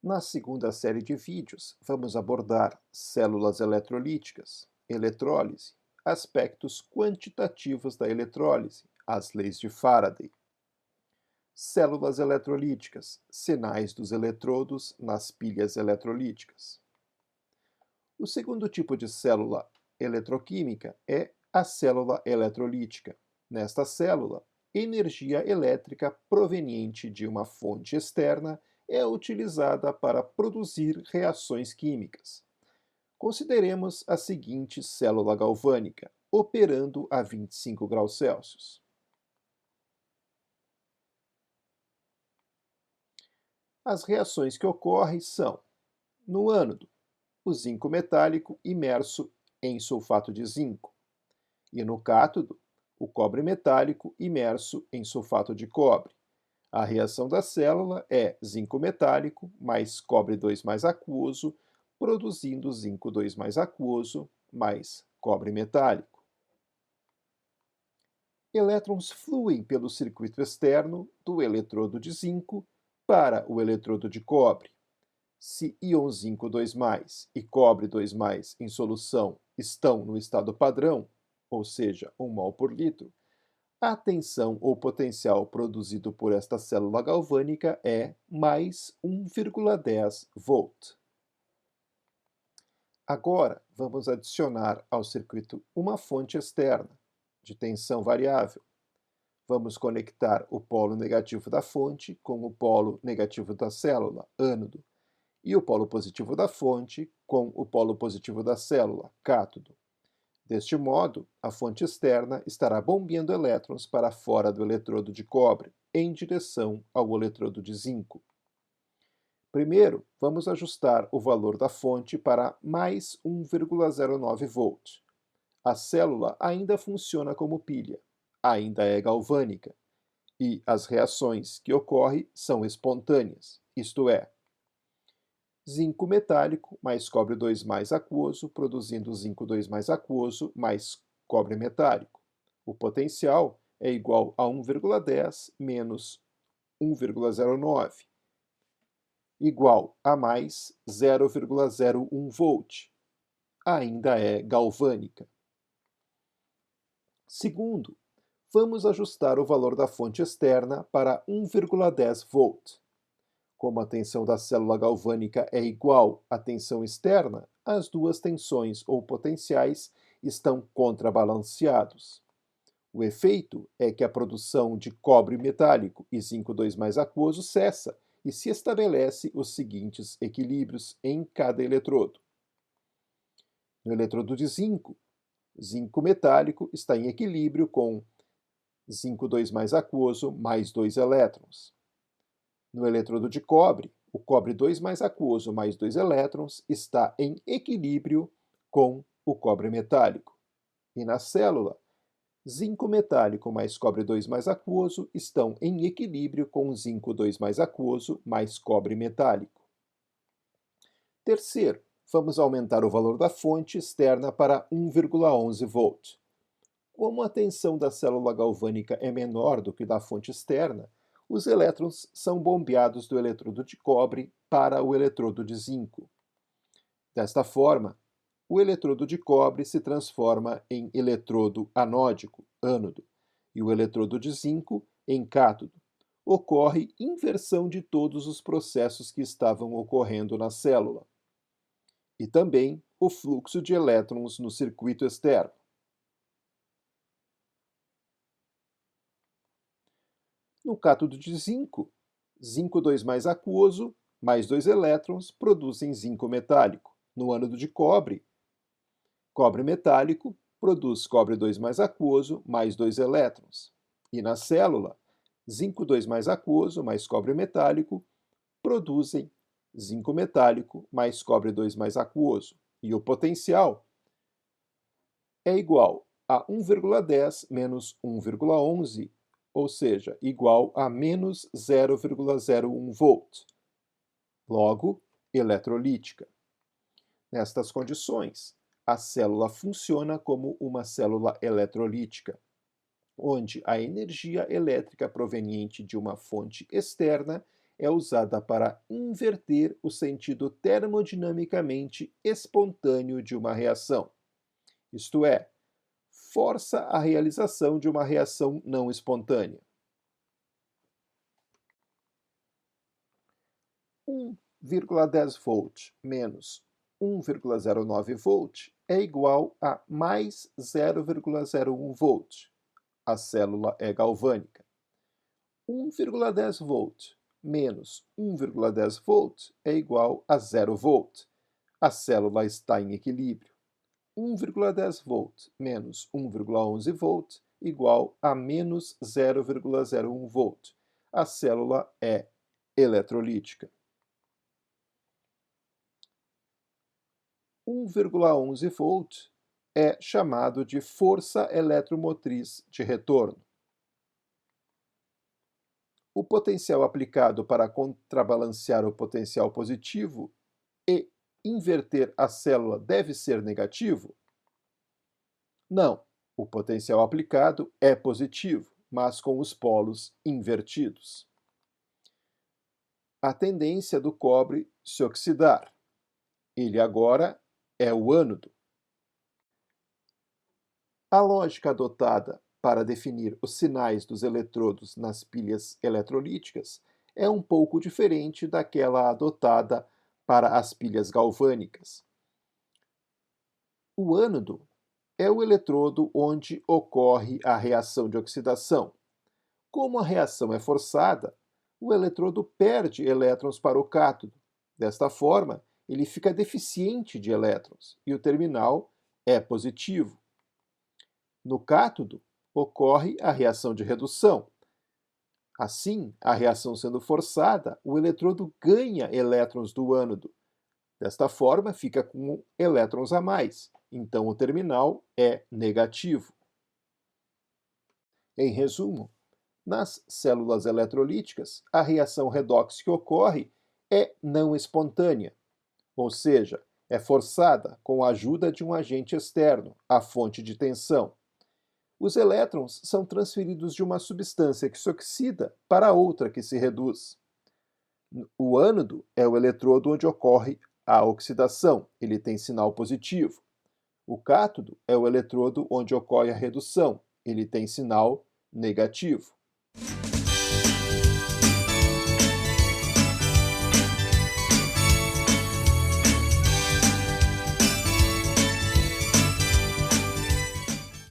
Na segunda série de vídeos, vamos abordar células eletrolíticas, eletrólise, aspectos quantitativos da eletrólise, as leis de Faraday. Células eletrolíticas, sinais dos eletrodos nas pilhas eletrolíticas. O segundo tipo de célula eletroquímica é a célula eletrolítica. Nesta célula, energia elétrica proveniente de uma fonte externa é utilizada para produzir reações químicas. Consideremos a seguinte célula galvânica, operando a 25 graus Celsius. As reações que ocorrem são: no ânodo, o zinco metálico imerso em sulfato de zinco, e no cátodo, o cobre metálico imerso em sulfato de cobre. A reação da célula é zinco metálico mais cobre 2 mais aquoso, produzindo zinco 2 mais aquoso mais cobre metálico. Elétrons fluem pelo circuito externo do eletrodo de zinco para o eletrodo de cobre. Se íons zinco 2 e cobre 2 em solução estão no estado padrão, ou seja, 1 mol por litro, a tensão ou potencial produzido por esta célula galvânica é mais 1,10 volt. Agora, vamos adicionar ao circuito uma fonte externa, de tensão variável. Vamos conectar o polo negativo da fonte com o polo negativo da célula, ânodo, e o polo positivo da fonte com o polo positivo da célula, cátodo. Deste modo, a fonte externa estará bombeando elétrons para fora do eletrodo de cobre, em direção ao eletrodo de zinco. Primeiro, vamos ajustar o valor da fonte para mais 1,09 volt. A célula ainda funciona como pilha, ainda é galvânica, e as reações que ocorrem são espontâneas, isto é, zinco metálico mais cobre 2 aquoso, produzindo zinco 2 aquoso mais cobre metálico. O potencial é igual a 1,10 menos 1,09, igual a mais 0,01 volt. Ainda é galvânica. Segundo, vamos ajustar o valor da fonte externa para 1,10 volt. Como a tensão da célula galvânica é igual à tensão externa, as duas tensões ou potenciais estão contrabalanceados. O efeito é que a produção de cobre metálico e zinco 2 aquoso cessa e se estabelece os seguintes equilíbrios em cada eletrodo. No eletrodo de zinco metálico está em equilíbrio com zinco 2 aquoso mais 2 elétrons. No eletrodo de cobre, o cobre 2 aquoso mais 2 elétrons está em equilíbrio com o cobre metálico. E na célula, zinco metálico mais cobre 2 aquoso estão em equilíbrio com zinco 2 aquoso mais cobre metálico. Terceiro, vamos aumentar o valor da fonte externa para 1,11 volt. Como a tensão da célula galvânica é menor do que da fonte externa, os elétrons são bombeados do eletrodo de cobre para o eletrodo de zinco. Desta forma, o eletrodo de cobre se transforma em eletrodo anódico, ânodo, e o eletrodo de zinco em cátodo. Ocorre inversão de todos os processos que estavam ocorrendo na célula. E também o fluxo de elétrons no circuito externo. No cátodo de zinco, zinco 2 aquoso mais 2 elétrons produzem zinco metálico. No ânodo de cobre, cobre metálico produz cobre 2 aquoso mais 2 elétrons. E na célula, zinco 2 aquoso mais cobre metálico produzem zinco metálico mais cobre 2 aquoso. E o potencial é igual a 1,10 menos 1,11, ou seja, igual a menos 0,01 volt. Logo, eletrolítica. Nestas condições, a célula funciona como uma célula eletrolítica, onde a energia elétrica proveniente de uma fonte externa é usada para inverter o sentido termodinamicamente espontâneo de uma reação, isto é, força a realização de uma reação não espontânea. 1,10 volt menos 1,09 volt é igual a mais 0,01 volt. A célula é galvânica. 1,10 volt menos 1,10 volt é igual a 0 volt. A célula está em equilíbrio. 1,10 volt menos 1,11 volt igual a menos 0,01 volt. A célula é eletrolítica. 1,11 volt é chamado de força eletromotriz de retorno. O potencial aplicado para contrabalancear o potencial positivo e inverter a célula deve ser negativo? Não, o potencial aplicado é positivo, mas com os polos invertidos. A tendência do cobre se oxidar. Ele agora é o ânodo. A lógica adotada para definir os sinais dos eletrodos nas pilhas eletrolíticas é um pouco diferente daquela adotada para as pilhas galvânicas. O ânodo é o eletrodo onde ocorre a reação de oxidação. Como a reação é forçada, o eletrodo perde elétrons para o cátodo. Desta forma, ele fica deficiente de elétrons e o terminal é positivo. No cátodo, ocorre a reação de redução. Assim, a reação sendo forçada, o eletrodo ganha elétrons do ânodo. Desta forma, fica com elétrons a mais, então o terminal é negativo. Em resumo, nas células eletrolíticas, a reação redox que ocorre é não espontânea, ou seja, é forçada com a ajuda de um agente externo, a fonte de tensão. Os elétrons são transferidos de uma substância que se oxida para outra que se reduz. O ânodo é o eletrodo onde ocorre a oxidação, ele tem sinal positivo. O cátodo é o eletrodo onde ocorre a redução, ele tem sinal negativo.